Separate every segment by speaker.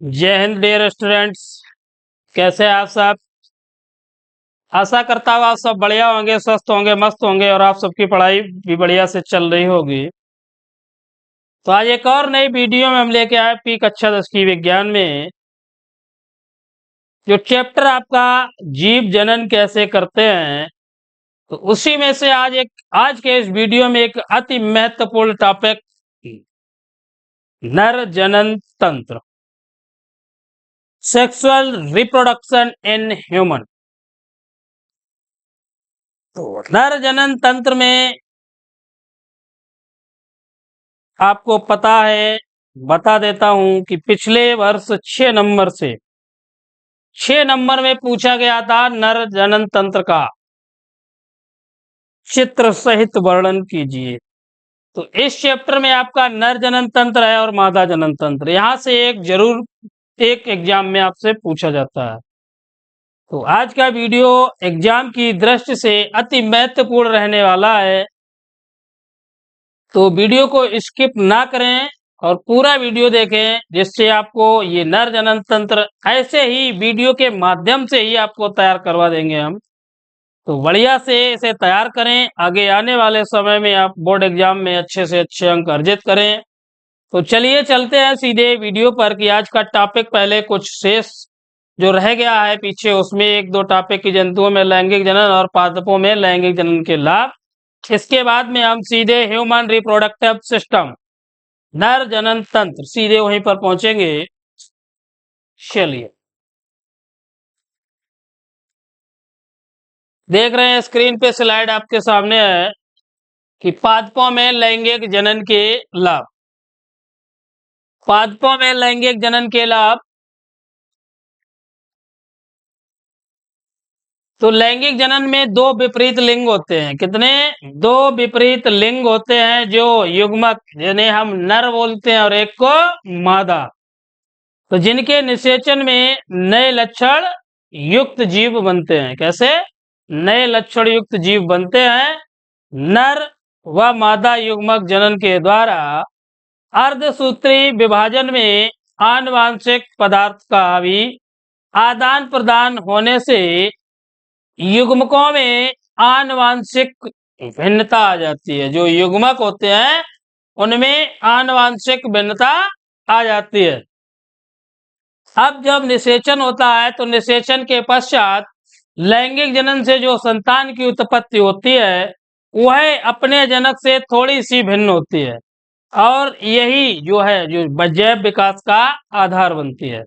Speaker 1: जय Hind dear students. कैसे हैं आप सब? आशा करता हूँ आप सब बढ़िया होंगे, स्वस्थ होंगे, मस्त होंगे और आप सबकी पढ़ाई भी बढ़िया से चल रही होगी। तो आज एक और नई वीडियो में हम लेके आए पी कक्षा 10 की विज्ञान में जो चैप्टर आपका जीव जनन कैसे करते हैं, तो उसी में से आज के इस वीडियो में एक अति महत्वपूर्ण टॉपिक नर जनन तंत्र, सेक्सुअल रिप्रोडक्शन इन ह्यूमन। तो नर जनन तंत्र में आपको पता है, बता देता हूं कि पिछले वर्ष 6 नंबर में पूछा गया था नर जनन तंत्र का चित्र सहित वर्णन कीजिए। तो इस चैप्टर में आपका नर जनन तंत्र है और मादा जनन तंत्र, यहां से एक एग्जाम में आपसे पूछा जाता है। तो आज का वीडियो एग्जाम की दृष्टि से अति महत्वपूर्ण रहने वाला है, तो वीडियो को स्किप ना करें और पूरा वीडियो देखें, जिससे आपको ये नर जनन तंत्र ऐसे ही वीडियो के माध्यम से ही आपको तैयार करवा देंगे हम। तो बढ़िया से इसे तैयार करें, आगे आने वाले समय में आप बोर्ड एग्जाम में अच्छे से अच्छे अंक अर्जित करें। तो चलिए चलते हैं सीधे वीडियो पर कि आज का टॉपिक पहले कुछ शेष जो रह गया है पीछे, उसमें एक दो टॉपिक की जंतुओं में लैंगिक जनन और पादपों में लैंगिक जनन के लाभ। इसके बाद में हम सीधे ह्यूमन रिप्रोडक्टिव सिस्टम, नर जनन तंत्र, सीधे वहीं पर पहुंचेंगे। चलिए देख रहे हैं स्क्रीन पे स्लाइड आपके सामने है कि पादपों में लैंगिक जनन के लाभ। पादपों में लैंगिक जनन के लाभ, तो लैंगिक जनन में दो विपरीत लिंग होते हैं। कितने? दो विपरीत लिंग होते हैं जो युग्मक, जिन्हें हम नर बोलते हैं, और एक को मादा। तो जिनके निषेचन में नए लक्षण युक्त जीव बनते हैं। कैसे? नए लक्षण युक्त जीव बनते हैं। नर व मादा युग्मक जनन के द्वारा अर्धसूत्री विभाजन में आनुवांशिक पदार्थ का भी आदान प्रदान होने से युग्मकों में आनुवांशिक भिन्नता आ जाती है। जो युग्मक होते हैं उनमें आनुवांशिक भिन्नता आ जाती है। अब जब निषेचन होता है तो निषेचन के पश्चात लैंगिक जनन से जो संतान की उत्पत्ति होती है वह अपने जनक से थोड़ी सी भिन्न होती है, और यही जो है जो जैव विकास का आधार बनती है।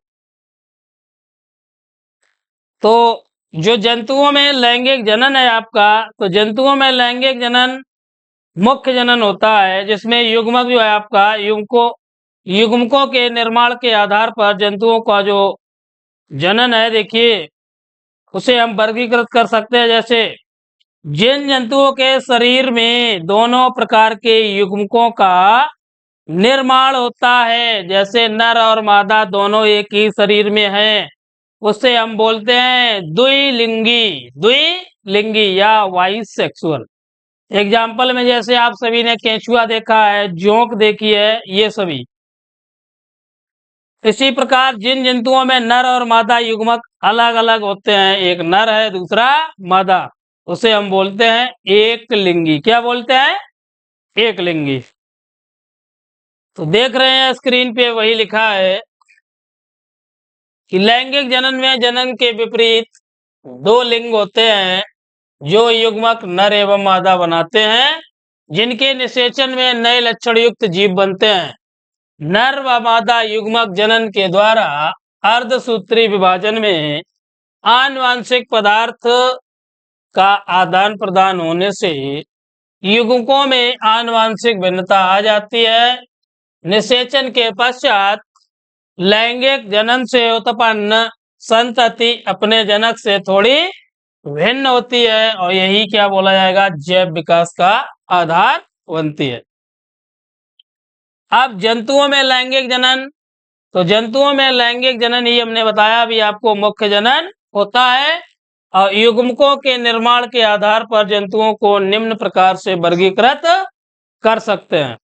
Speaker 1: तो जो जंतुओं में लैंगिक जनन है आपका, तो जंतुओं में लैंगिक जनन मुख्य जनन होता है, जिसमें युग्मक जो है आपका युग्मकों के निर्माण के आधार पर जंतुओं का जो जनन है, देखिए उसे हम वर्गीकृत कर सकते हैं। जैसे जिन जंतुओं के शरीर में दोनों प्रकार के युग्मकों का निर्माण होता है, जैसे नर और मादा दोनों एक ही शरीर में हैं, उससे हम बोलते हैं द्विलिंगी या वाइसेक्सुअल। एग्जाम्पल में जैसे आप सभी ने केंचुआ देखा है, जोंक देखी है, ये सभी। इसी प्रकार जिन जंतुओं में नर और मादा युग्मक अलग अलग होते हैं, एक नर है दूसरा मादा, उसे हम बोलते हैं एक लिंगी। क्या बोलते हैं? एक लिंगी। तो देख रहे हैं स्क्रीन पे वही लिखा है कि लैंगिक जनन में जनन के विपरीत दो लिंग होते हैं जो युग्मक नर एवं मादा बनाते हैं, जिनके निषेचन में नए लक्षण युक्त जीव बनते हैं। नर व मादा युग्मक जनन के द्वारा अर्धसूत्री विभाजन में आनुवांशिक पदार्थ का आदान प्रदान होने से युग्मकों में आनुवांशिक भिन्नता आ जाती है। निषेचन के पश्चात लैंगिक जनन से उत्पन्न संतति अपने जनक से थोड़ी भिन्न होती है, और यही क्या बोला जाएगा? जैव विकास का आधार बनती है। अब जंतुओं में लैंगिक जनन, तो जंतुओं में लैंगिक जनन ही हमने बताया अभी आपको मुख्य जनन होता है, और युग्मकों के निर्माण के आधार पर जंतुओं को निम्न प्रकार से वर्गीकृत कर सकते हैं।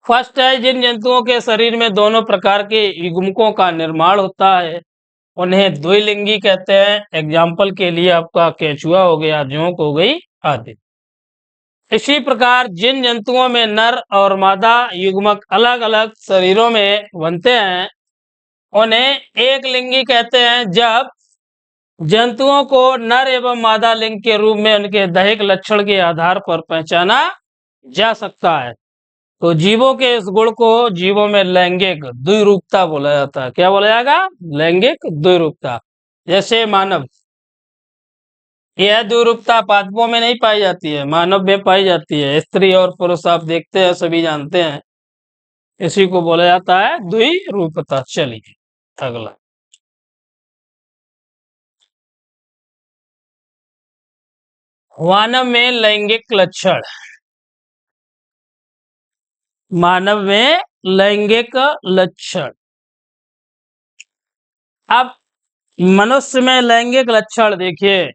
Speaker 1: फर्स्ट है, जिन जंतुओं के शरीर में दोनों प्रकार के युग्मकों का निर्माण होता है उन्हें द्विलिंगी कहते हैं। एग्जाम्पल के लिए आपका केंचुआ हो गया, जोंक हो गई आदि। इसी प्रकार जिन जंतुओं में नर और मादा युग्मक अलग अलग शरीरों में बनते हैं उन्हें एक लिंगी कहते हैं। जब जंतुओं को नर एवं मादा लिंग के रूप में उनके दैहिक लक्षण के आधार पर पहचाना जा सकता है। तो जीवों के इस गुण को जीवों में लैंगिक द्विरूपता बोला जाता है। क्या बोला जाएगा? लैंगिक द्विरूपता। जैसे मानव, यह द्विरूपता पादपों में नहीं पाई जाती है, मानव में पाई जाती है। स्त्री और पुरुष आप देखते हैं, सभी जानते हैं, इसी को बोला जाता है द्विरूपता। चलिए अगला, मानव में लैंगिक लक्षण। मानव में लैंगिक लक्षण। अब मनुष्य में लैंगिक लक्षण देखिए,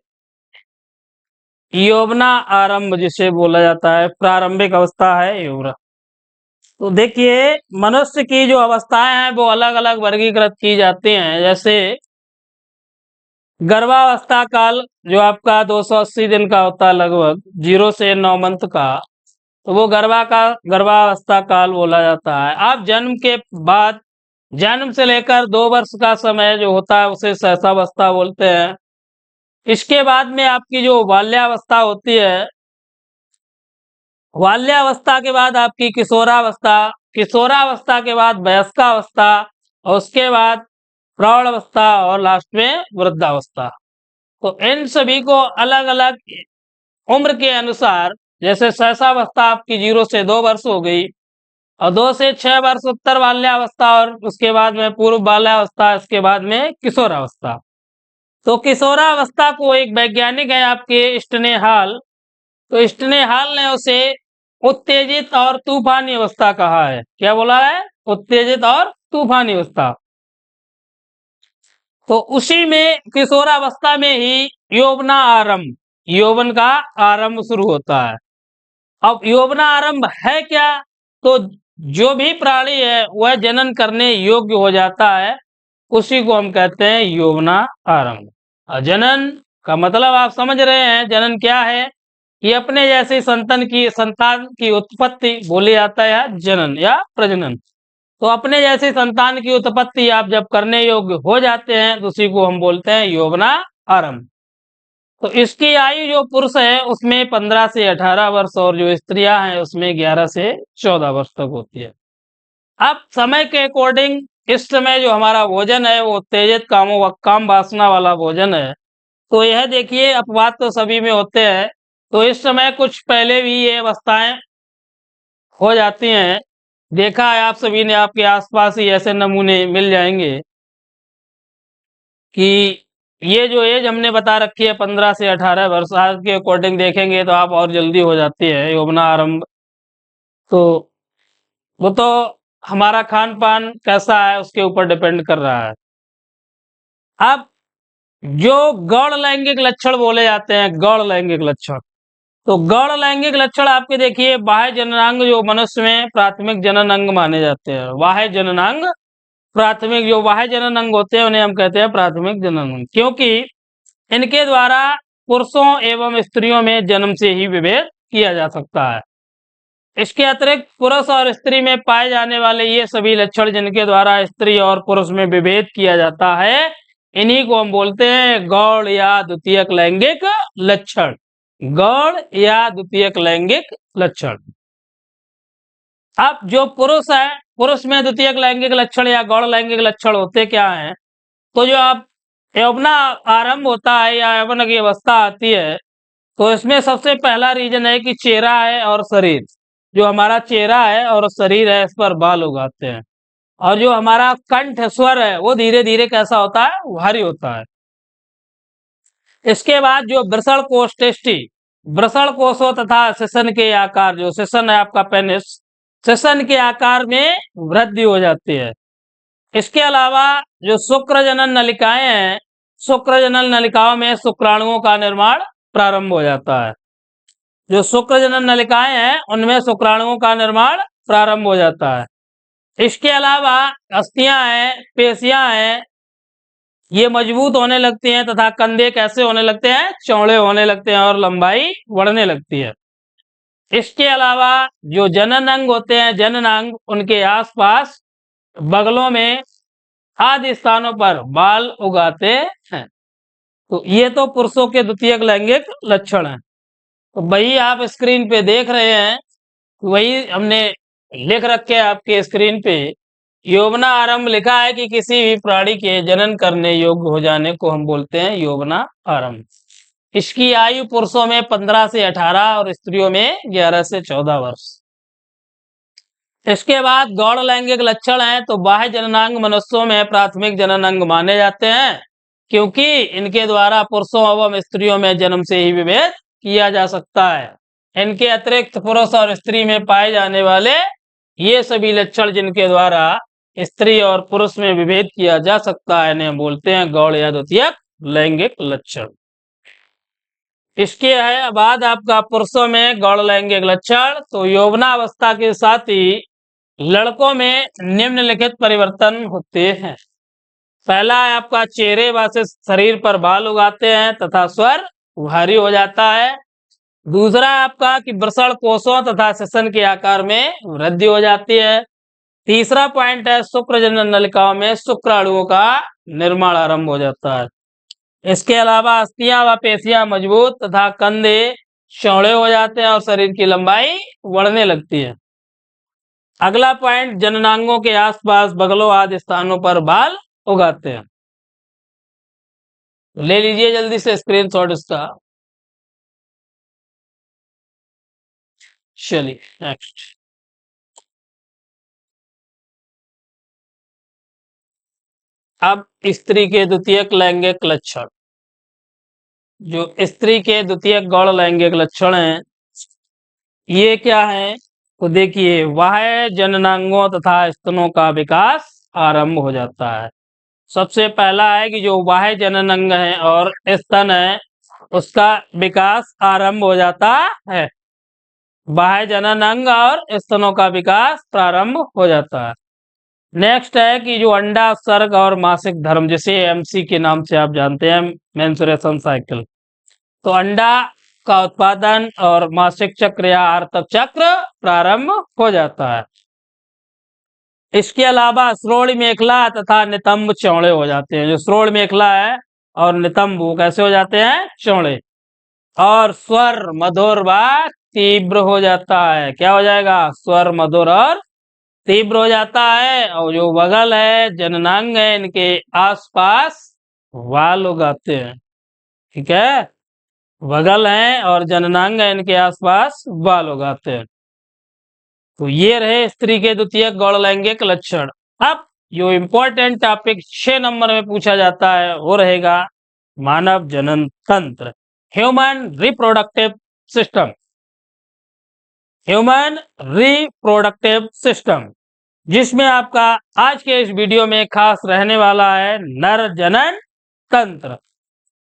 Speaker 1: यौवना आरंभ जिसे बोला जाता है, प्रारंभिक अवस्था है यौवना। तो देखिए मनुष्य की जो अवस्थाएं हैं वो अलग अलग वर्गीकृत की जाती हैं। जैसे गर्भावस्था काल जो आपका 280 दिन का होता है, लगभग 0 से 9 मंथ का, तो वो गर्भावस्था काल बोला जाता है। अब जन्म के बाद, जन्म से लेकर 2 वर्ष का समय जो होता है उसे शैशवावस्था बोलते हैं। इसके बाद में आपकी जो बाल्यावस्था होती है, बाल्यावस्था के बाद आपकी किशोरावस्था, किशोरावस्था के बाद वयस्कावस्था, और उसके बाद प्रौढ़ावस्था और लास्ट में वृद्धावस्था। तो इन सभी को अलग अलग उम्र के अनुसार, जैसे शैशवावस्था आपकी 0 से 2 वर्ष हो गई, और 2 से 6 वर्ष उत्तर बाल्यावस्था, और उसके बाद में पूर्व बाल्यावस्था, इसके बाद में किशोरावस्था। तो किशोरावस्था को एक वैज्ञानिक है आपके स्टनेहाल, तो स्टनेहाल ने उसे उत्तेजित और तूफानी अवस्था कहा है। क्या बोला है? उत्तेजित और तूफानी अवस्था। तो उसी में किशोरावस्था में ही यौवना आरंभ, यौवन का आरंभ शुरू होता है। अब यौवना आरंभ है क्या? तो जो भी प्राणी है वह जनन करने योग्य हो जाता है, उसी को हम कहते हैं यौवना आरंभ। जनन का मतलब आप समझ रहे हैं, जनन क्या है? ये अपने जैसे संतान की उत्पत्ति बोली जाता है जनन या प्रजनन। तो अपने जैसे संतान की उत्पत्ति आप जब करने योग्य हो जाते हैं तो उसी को हम बोलते हैं यौवना आरंभ। तो इसकी आयु जो पुरुष है उसमें 15 से 18 वर्ष, और जो स्त्रियां हैं उसमें 11 से 14 वर्ष तक होती है। अब समय के अकॉर्डिंग इस समय जो हमारा भोजन है वो उत्तेजित काम वासना वाला भोजन है। तो यह देखिए अपवाद तो सभी में होते हैं। तो इस समय कुछ पहले भी ये अवस्थाएं हो जाती हैं। देखा है आप सभी ने, आपके आसपास ही ऐसे नमूने मिल जाएंगे कि ये जो एज हमने बता रखी है 15 से 18 वर्ष, आज के अकॉर्डिंग देखेंगे तो आप और जल्दी हो जाती है यौवना आरंभ। तो वो तो हमारा खान पान कैसा है उसके ऊपर डिपेंड कर रहा है। अब जो गौण लैंगिक लक्षण बोले जाते हैं, गौण लैंगिक लक्षण, तो गौण लैंगिक लक्षण आपके देखिए, बाह्य जननांग जो मनुष्य में प्राथमिक जनन अंग माने जाते हैं, बाह्य जननांग प्राथमिक, जो बाह्य जनन अंग होते हैं उन्हें हम कहते हैं प्राथमिक जनन अंग, क्योंकि इनके द्वारा पुरुषों एवं स्त्रियों में जन्म से ही विभेद किया जा सकता है। इसके अतिरिक्त पुरुष और स्त्री में पाए जाने वाले ये सभी लक्षण जिनके द्वारा स्त्री और पुरुष में विभेद किया जाता है, इन्हीं को हम बोलते हैं गौण या द्वितीयक लैंगिक लक्षण। गौण या द्वितीयक लैंगिक लक्षण। अब जो पुरुष है, पुरुष में द्वितीयक लैंगिक लक्षण या गौण लैंगिक लक्षण होते क्या हैं? तो जो आप यौवना आरंभ होता है या यौवन की अवस्था आती है, तो इसमें सबसे पहला रीजन है कि चेहरा है और शरीर। जो हमारा चेहरा है और शरीर है इस पर बाल उगाते हैं, और जो हमारा कंठ स्वर है वो धीरे धीरे कैसा होता है? भारी होता है। इसके बाद जो वृषण कोष टेस्टी, वृषण कोषों तथा सेशन के आकार, जो सेशन है आपका पेनिस, सेशन के आकार में वृद्धि हो जाती है। इसके अलावा जो शुक्र जनन नलिकाएं हैं, शुक्र जनन नलिकाओं में शुक्राणुओं का निर्माण प्रारंभ हो जाता है। जो शुक्र जनन नलिकाएं हैं उनमें शुक्राणुओं का निर्माण प्रारंभ हो जाता है। इसके अलावा अस्थियां हैं, पेशियां हैं, ये मजबूत होने लगती हैं तथा कंधे कैसे होने लगते हैं, चौड़े होने लगते हैं और लंबाई बढ़ने लगती है। इसके अलावा जो जनन अंग होते हैं, जनन अंग, उनके आसपास बगलों में आदि स्थानों पर बाल उगाते हैं। तो ये तो पुरुषों के द्वितीयक लैंगिक लक्षण हैं। तो वही आप स्क्रीन पे देख रहे हैं, वही हमने लिख रखे आपके स्क्रीन पे। यौवना आरंभ लिखा है कि किसी भी प्राणी के जनन करने योग्य हो जाने को हम बोलते हैं यौवना आरंभ। इसकी आयु पुरुषों में 15 से 18 और स्त्रियों में 11 से 14 वर्ष। इसके बाद गौण लैंगिक लक्षण है। तो बाह्य जननांग मनुष्यों में प्राथमिक जननांग माने जाते हैं, क्योंकि इनके द्वारा पुरुषों एवं स्त्रियों में जन्म से ही विभेद किया जा सकता है। इनके अतिरिक्त पुरुष और स्त्री में पाए जाने वाले ये सभी लक्षण जिनके द्वारा स्त्री और पुरुष में विभेद किया जा सकता है, इन्हें बोलते हैं गौण या द्वितीयक लैंगिक लक्षण। इसके है बाद आपका पुरुषों में गौण लैंगिक लक्षण। तो यौवनावस्था के साथ ही लड़कों में निम्नलिखित परिवर्तन होते हैं। पहला है आपका चेहरे व शरीर पर बाल उगाते हैं तथा स्वर भारी हो जाता है। दूसरा आपका कि वृषण कोषों तथा श्वसन के आकार में वृद्धि हो जाती है। तीसरा पॉइंट है शुक्रजनन नलिकाओं में शुक्राणुओं का निर्माण आरंभ हो जाता है। इसके अलावा अस्थियां व पेशियां मजबूत तथा कंधे चौड़े हो जाते हैं और शरीर की लंबाई बढ़ने लगती है। अगला पॉइंट जननांगों के आसपास बगलों आदि स्थानों पर बाल उगाते हैं। ले लीजिए जल्दी से स्क्रीनशॉट इसका। चलिए नेक्स्ट। अब स्त्री के द्वितीयक लैंगिक लक्षण। जो स्त्री के द्वितीयक गौण लैंगिक लक्षण हैं, ये क्या है? तो देखिए, बाह्य जननांगों तथा स्तनों का विकास आरंभ हो जाता है। सबसे पहला है कि जो बाह्य जननांग है और स्तन है, उसका विकास आरंभ हो जाता है। बाह्य जननांग और स्तनों का विकास प्रारंभ हो जाता है। नेक्स्ट है कि जो अंडाशय और मासिक धर्म, जिसे एमसी के नाम से आप जानते हैं, मेंस्ट्रुएशन साइकिल। तो अंडा का उत्पादन और मासिक चक्र या आर्तव चक्र प्रारंभ हो जाता है। इसके अलावा श्रोण मेखला तथा नितंब चौड़े हो जाते हैं। जो श्रोण मेखला है और नितंब वो कैसे हो जाते हैं? चौड़े। और स्वर मधुर व तीव्र हो जाता है। क्या हो जाएगा? स्वर मधुर और तीव्र हो जाता है। और जो बगल है, जननांग है, इनके आसपास बाल उगाते हैं। ठीक है, बगल है और जननांग है, इनके आसपास बाल उगाते हैं। तो ये रहे स्त्री के द्वितीयक गौण लैंगिक लक्षण। अब जो इंपॉर्टेंट टॉपिक 6 नंबर में पूछा जाता है वो रहेगा मानव जनन तंत्र, human reproductive system. Human reproductive system, जिसमें आपका आज के इस वीडियो में खास रहने वाला है नर जनन तंत्र,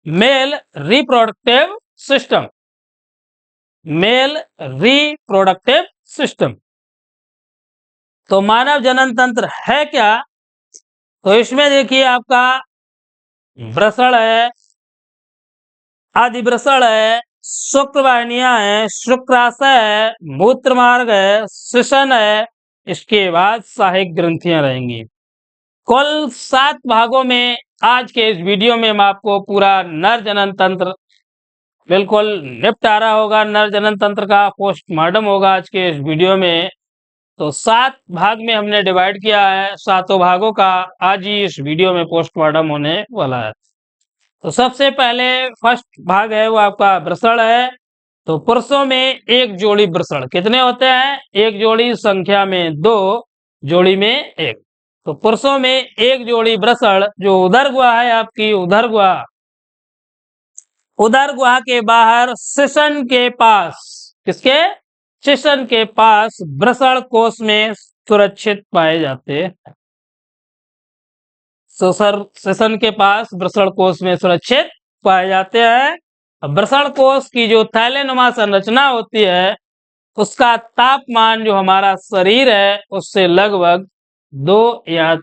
Speaker 1: male reproductive system. Male reproductive system. तो मानव जनन तंत्र है क्या? तो इसमें देखिए आपका वृषण है, आदिवृषण है, शुक्रवाहिनियां है, शुक्राशय है, मूत्र मार्ग है, श्वसन है, इसके बाद सहायक ग्रंथियां रहेंगी। कुल 7 भागों में आज के इस वीडियो में हम आपको पूरा नर जनन तंत्र बिल्कुल निपटारा होगा। नर जनन तंत्र का पोस्टमार्टम होगा आज के इस वीडियो में। तो 7 भाग में हमने डिवाइड किया है। 7 भागों का आज ही इस वीडियो में पोस्टमार्टम होने वाला है। तो सबसे पहले फर्स्ट भाग है वो आपका वृषण है। तो पुरुषों में एक जोड़ी वृषण कितने होते हैं? एक जोड़ी, संख्या में 2, जोड़ी में 1। तो पुरुषों में एक जोड़ी वृषण, जो उदर गुहा है आपकी, उदर गुहा, उदर गुहा के बाहर श्वसन के पास, किसके? श्वसन के पास वृषण कोश में सुरक्षित पाए जाते हैं। श्वसन के पास वृषण कोश में सुरक्षित पाए जाते हैं। वृषण कोश की जो थैलेनुमा संरचना होती है, उसका तापमान जो हमारा शरीर है उससे लगभग 2 या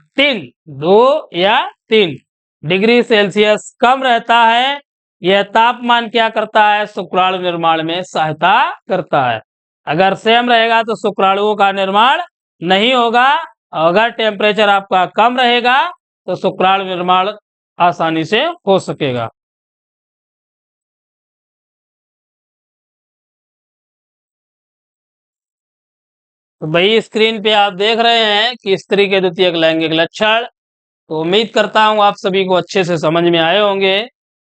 Speaker 1: 3 डिग्री सेल्सियस कम रहता है। यह तापमान क्या करता है? शुक्राणु निर्माण में सहायता करता है। अगर सेम रहेगा तो शुक्राणुओं का निर्माण नहीं होगा। अगर टेम्परेचर आपका कम रहेगा तो शुक्राणु निर्माण आसानी से हो सकेगा। तो भाई स्क्रीन पे आप देख रहे हैं कि स्त्री के द्वितीयक लैंगिक लक्षण। तो उम्मीद करता हूं आप सभी को अच्छे से समझ में आए होंगे।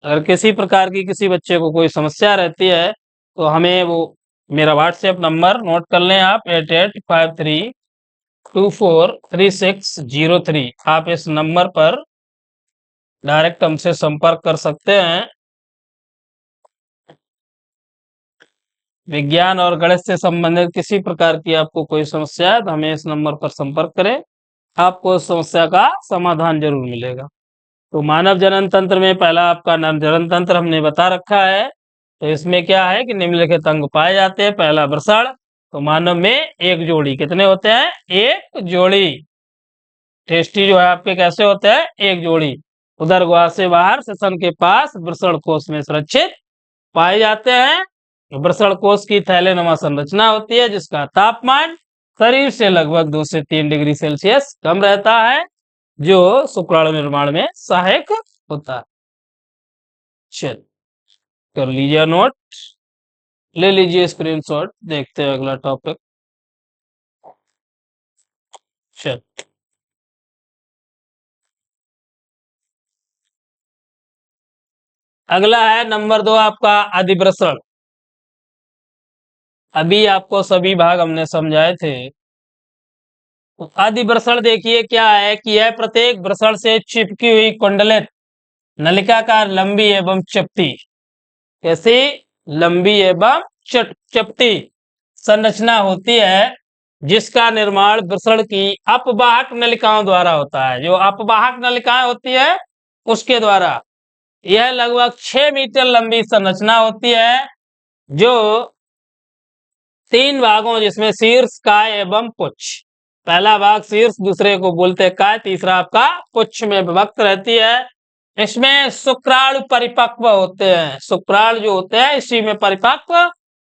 Speaker 1: अगर किसी प्रकार की किसी बच्चे को कोई समस्या रहती है तो हमें वो मेरा व्हाट्सएप नंबर नोट कर लें आप 8853243603। आप इस नंबर पर डायरेक्ट हमसे संपर्क कर सकते हैं। विज्ञान और गणित से संबंधित किसी प्रकार की आपको कोई समस्या है तो हमें इस नंबर पर संपर्क करें। आपको उस समस्या का समाधान जरूर मिलेगा। तो मानव जनन तंत्र में पहला आपका जनन तंत्र हमने बता रखा है। तो इसमें क्या है कि निम्नलिखित अंग पाए जाते हैं। पहला वृषण। तो मानव में एक जोड़ी, कितने होते हैं? एक जोड़ी। टेस्टी जो है आपके कैसे होते हैं? एक जोड़ी। उदर गुहा से बाहर श्वसन के पास वृषण कोष में सुरक्षित पाए जाते हैं। वृषण कोष की थैलेनुमा संरचना होती है जिसका तापमान शरीर से लगभग 2 से 3 डिग्री सेल्सियस कम रहता है, जो शुक्राणु निर्माण में सहायक होता है। चल कर लीजिए नोट, ले लीजिए स्क्रीनशॉट। देखते हैं अगला टॉपिक। चल अगला है नंबर 2 आपका अधिवृषण। अभी आपको सभी भाग हमने समझाए थे। अधिवृषण देखिए क्या है कि यह प्रत्येक वृषण से चिपकी हुई कुंडलित नलिकाकार लंबी एवं चपटी, कैसी? लंबी एवं चपटी संरचना होती है जिसका निर्माण वृषण की अपवाहक नलिकाओं द्वारा होता है। जो अपवाहक नलिकाएं होती है उसके द्वारा। यह लगभग 6 मीटर लंबी संरचना होती है जो 3 भागों, जिसमें शीर्ष, काय एवं पुच्छ। पहला भाग शीर्ष, दूसरे को बोलते हैं काय, तीसरा आपका पुच्छ में विभक्त रहती है। इसमें शुक्राणु परिपक्व होते हैं। शुक्राणु जो होते हैं इसी में परिपक्व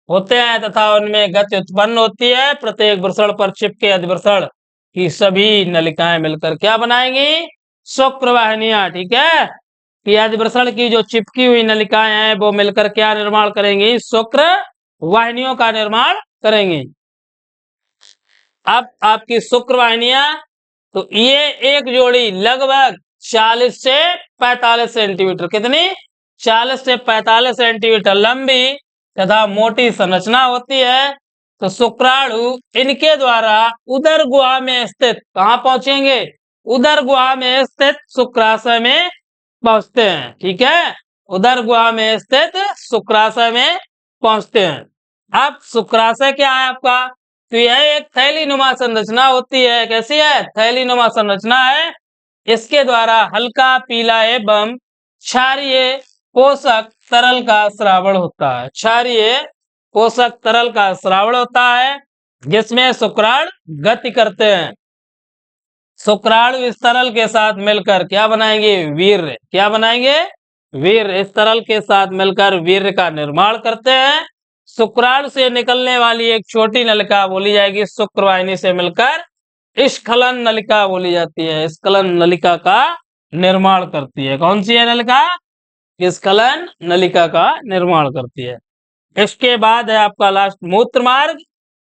Speaker 1: होते हैं तथा उनमें गति उत्पन्न होती है। प्रत्येक वृषण पर चिपके अधिवृषण की सभी नलिकाएं मिलकर क्या बनाएंगी? शुक्रवाहिनियां। ठीक है कि अधिवृषण की जो चिपकी हुई नलिकाएं हैं वो मिलकर क्या निर्माण करेंगी? शुक्र वाहिनियों का निर्माण करेंगी। अब आपकी शुक्र वाहिनियां, तो ये एक जोड़ी लगभग 40 से 45 सेंटीमीटर, कितनी? 40 से 45 सेंटीमीटर लंबी तथा मोटी संरचना होती है। तो शुक्राणु इनके द्वारा उदर गुहा में स्थित, कहां पहुंचेंगे? उदर गुहा में स्थित शुक्राशय में पहुंचते हैं। ठीक है, उदर गुहा में स्थित शुक्राशय में पहुंचते हैं। अब शुक्राशय क्या है आपका? तो यह एक थैलीनुमा संरचना होती है। कैसी है? थैलीनुमा संरचना है। इसके द्वारा हल्का पीला एवं क्षारीय पोषक तरल का श्रावण होता है। क्षारीय पोषक तरल का श्रावण होता है जिसमें शुक्राणु गति करते हैं। शुक्राणु इस तरल के साथ मिलकर क्या बनाएंगे? वीर्य। क्या बनाएंगे? वीर्य। इस तरल के साथ मिलकर वीर्य का निर्माण करते हैं। शुक्राणु से निकलने वाली एक छोटी नलिका बोली जाएगी शुक्रवाहिनी से मिलकर स्खलन नलिका बोली जाती है। स्खलन नलिका का निर्माण करती है। कौन सी है नलिका? स्खलन नलिका का निर्माण करती है। इसके बाद है आपका लास्ट मूत्र मार्ग।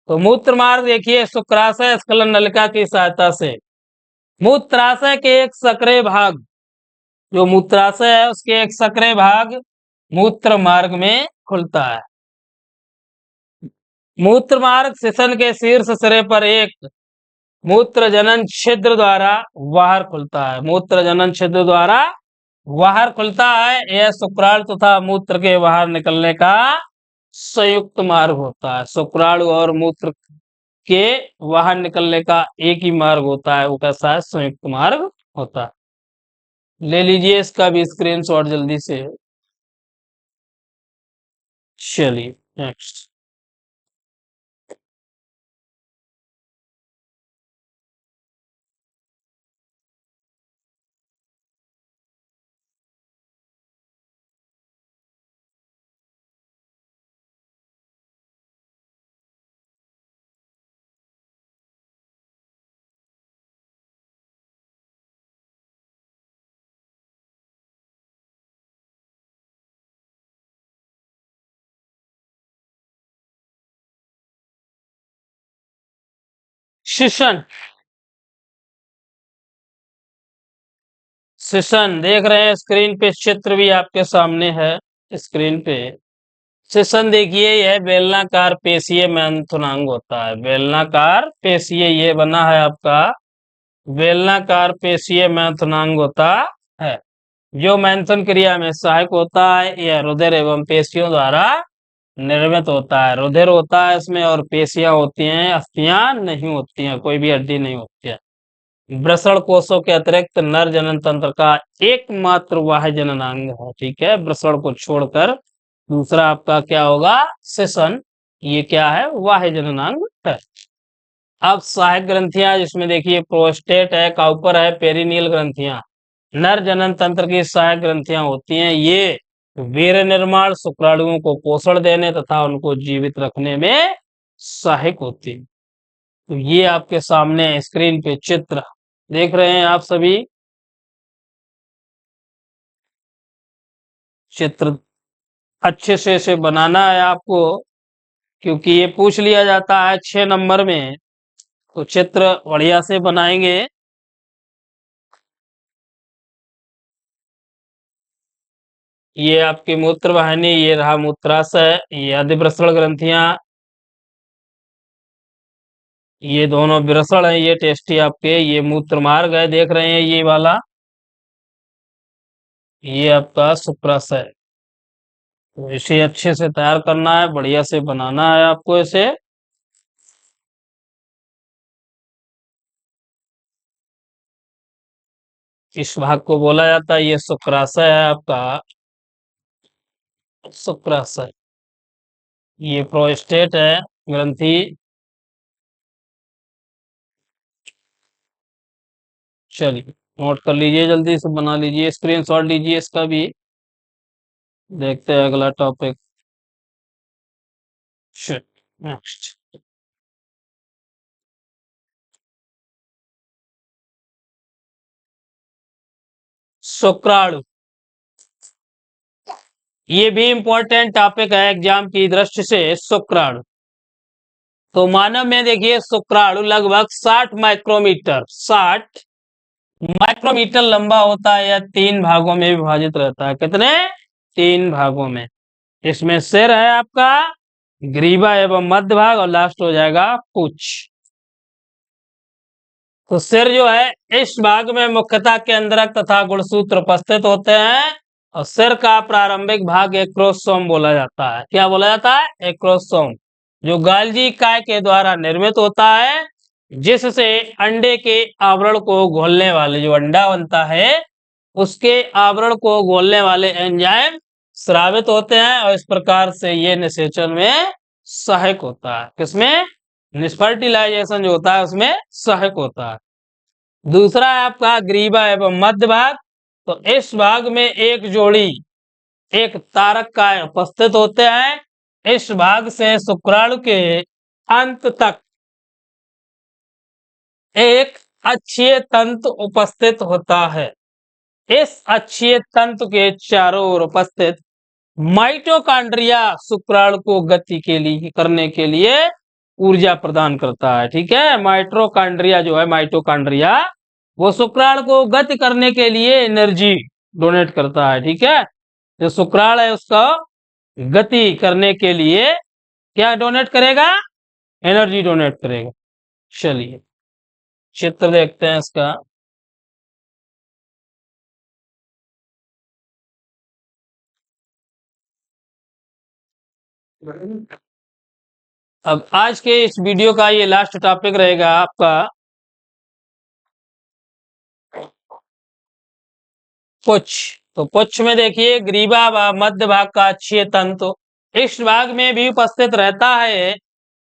Speaker 1: तो मूत्र मार्ग देखिए शुक्राशय स्खलन नलिका की सहायता से मूत्राशय के एक सक्रिय भाग, जो मूत्राशय है उसके एक सक्रिय भाग मूत्र मार्ग में खुलता है। मूत्र मार्ग श्वसन के शीर्ष सिरे पर एक मूत्र जनन छिद्र द्वारा बाहर खुलता है। मूत्र जनन छिद्र द्वारा बाहर खुलता है। यह शुक्राणु तथा मूत्र के बाहर निकलने का संयुक्त मार्ग होता है। शुक्राणु और मूत्र के बाहर निकलने का एक ही मार्ग होता है, वो कैसा है? संयुक्त मार्ग होता है। ले लीजिए इसका भी स्क्रीनशॉट जल्दी से। चलिए नेक्स्ट। शिशन, शिशन देख रहे हैं स्क्रीन पे, चित्र भी आपके सामने है स्क्रीन पे। शिशन देखिए, यह बेलनाकार पेशीय मैंथुनांग होता है। बेलनाकार पेशीय ये बना है आपका, बेलनाकार पेशीय मैंथुनांग होता है, जो मैंथन क्रिया में सहायक होता है। यह रुधिर एवं पेशियों द्वारा निर्मित होता है। रुधिर होता है इसमें और पेशियां होती हैं, अस्थियां नहीं होती हैं, कोई भी हड्डी नहीं होती है। वृषण कोशों के अतिरिक्त नर जनन तंत्र का एकमात्र वाह्य जननांग है। ठीक है, वृषण को छोड़कर दूसरा आपका क्या होगा, शिशन। ये क्या है, वाह्य जननांग है। अब सहायक ग्रंथियां, जिसमें देखिए प्रोस्टेट है, काउपर है, पेरिनियल ग्रंथियां नर जनन तंत्र की सहायक ग्रंथियां होती हैं। ये वीर्य निर्माण, शुक्राणुओं को पोषण देने तथा उनको जीवित रखने में सहायक होती है। तो ये आपके सामने स्क्रीन पे चित्र देख रहे हैं आप सभी। चित्र अच्छे से इसे बनाना है आपको, क्योंकि ये पूछ लिया जाता है 6 नंबर में, तो चित्र बढ़िया से बनाएंगे। ये आपकी मूत्र वाहिनी, ये रहा मूत्राशय, ये अधिवृषण ग्रंथियां, ये दोनों वृषण है, ये टेस्टी आपके, ये मूत्र मार्ग है देख रहे हैं ये वाला, ये आपका शुक्राशय। तो इसे अच्छे से तैयार करना है, बढ़िया से बनाना है आपको इसे। इस भाग को बोला जाता है, ये शुक्राशय है आपका, शुक्राशय। ये प्रोस्टेट है ग्रंथि। चलिए नोट कर लीजिए, जल्दी से बना लीजिए, स्क्रीनशॉट लीजिए इसका भी। देखते हैं अगला टॉपिक। नेक्स्ट, शुक्राणु। ये भी इंपॉर्टेंट टॉपिक है एग्जाम की दृष्टि से, शुक्राणु। तो मानव में देखिए शुक्राणु लगभग 60 माइक्रोमीटर, 60 माइक्रोमीटर लंबा होता है, या 3 भागों में विभाजित रहता है। कितने, 3 भागों में। इसमें सिर है आपका, ग्रीवा एवं मध्य भाग, और लास्ट हो जाएगा पूंछ। तो सिर जो है, इस भाग में मुख्यतः केंद्रक तथा गुणसूत्र उपस्थित होते हैं, और सिर का प्रारंभिक भाग एक्रोसोम बोला जाता है। क्या बोला जाता है, एक्रोसोम, जो गाल्जी काय के द्वारा निर्मित होता है, जिससे अंडे के आवरण को घोलने वाले, जो अंडा बनता है उसके आवरण को घोलने वाले एंजाइम स्रावित होते हैं, और इस प्रकार से ये निषेचन में सहायक होता है। किसमें, निस्फर्टिलाइजेशन जो होता है उसमें सहायक होता है। दूसरा है आपका ग्रीवा एवं मध्य भाग। तो इस भाग में एक जोड़ी, एक तारक का उपस्थित होते हैं। इस भाग से शुक्राणु के अंत तक एक अक्षीय तंतु उपस्थित होता है। इस अक्षीय तंतु के चारों ओर उपस्थित माइटोकॉन्ड्रिया शुक्राणु को गति के लिए करने के लिए ऊर्जा प्रदान करता है। ठीक है, माइटोकॉन्ड्रिया जो है, माइटोकॉन्ड्रिया वो शुक्राणु को गति करने के लिए एनर्जी डोनेट करता है। ठीक है, जो शुक्राणु है उसका गति करने के लिए क्या डोनेट करेगा, एनर्जी डोनेट करेगा। चलिए चित्र देखते हैं इसका। अब आज के इस वीडियो का ये लास्ट टॉपिक रहेगा आपका पुच्छ। तो पुच्छ में देखिए ग्रीवा व मध्य भाग का अक्षीय तंतु इस भाग में भी उपस्थित रहता है।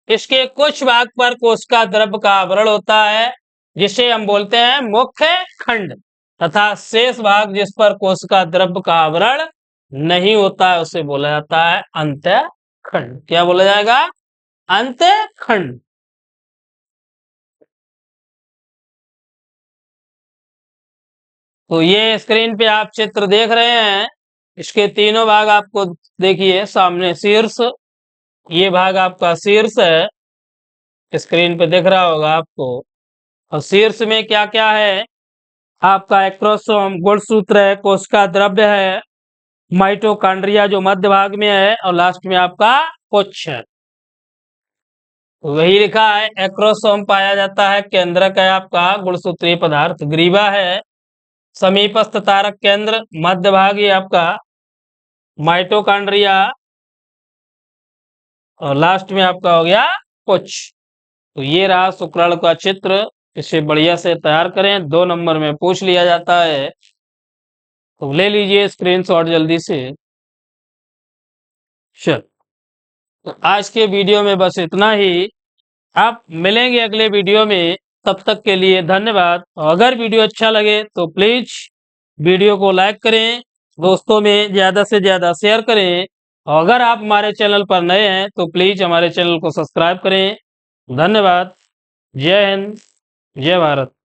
Speaker 1: इसके कुछ भाग पर कोशिका द्रव्य का आवरण होता है, जिसे हम बोलते हैं मुख्य खंड, तथा शेष भाग जिस पर कोशिका द्रव्य का आवरण नहीं होता है उसे बोला जाता है अंत्य खंड। क्या बोला जाएगा, अंत्य खंड। तो ये स्क्रीन पे आप चित्र देख रहे हैं, इसके तीनों भाग आपको देखिए सामने। शीर्ष, ये भाग आपका शीर्ष है, स्क्रीन पे दिख रहा होगा आपको। और शीर्ष में क्या क्या है, आपका एक्रोसोम गुणसूत्र है, कोशिका द्रव्य है, माइटोकॉन्ड्रिया जो मध्य भाग में है, और लास्ट में आपका पुच्छ है। वही लिखा है, एक्रोसोम पाया जाता है, केंद्रक है आपका गुणसूत्रीय पदार्थ, ग्रीवा है, समीपस्थ तारक केंद्र, मध्य भाग ही आपका माइटोकॉन्ड्रिया, और लास्ट में आपका हो गया पुच्छ। तो ये रहा शुक्राणु का चित्र। इसे बढ़िया से तैयार करें, 2 नंबर में पूछ लिया जाता है, तो ले लीजिए स्क्रीनशॉट जल्दी से। चल, तो आज के वीडियो में बस इतना ही। आप मिलेंगे अगले वीडियो में, तब तक के लिए धन्यवाद। और अगर वीडियो अच्छा लगे तो प्लीज वीडियो को लाइक करें, दोस्तों में ज्यादा से ज्यादा शेयर करें, और अगर आप हमारे चैनल पर नए हैं तो प्लीज हमारे चैनल को सब्सक्राइब करें। धन्यवाद। जय हिंद, जय भारत।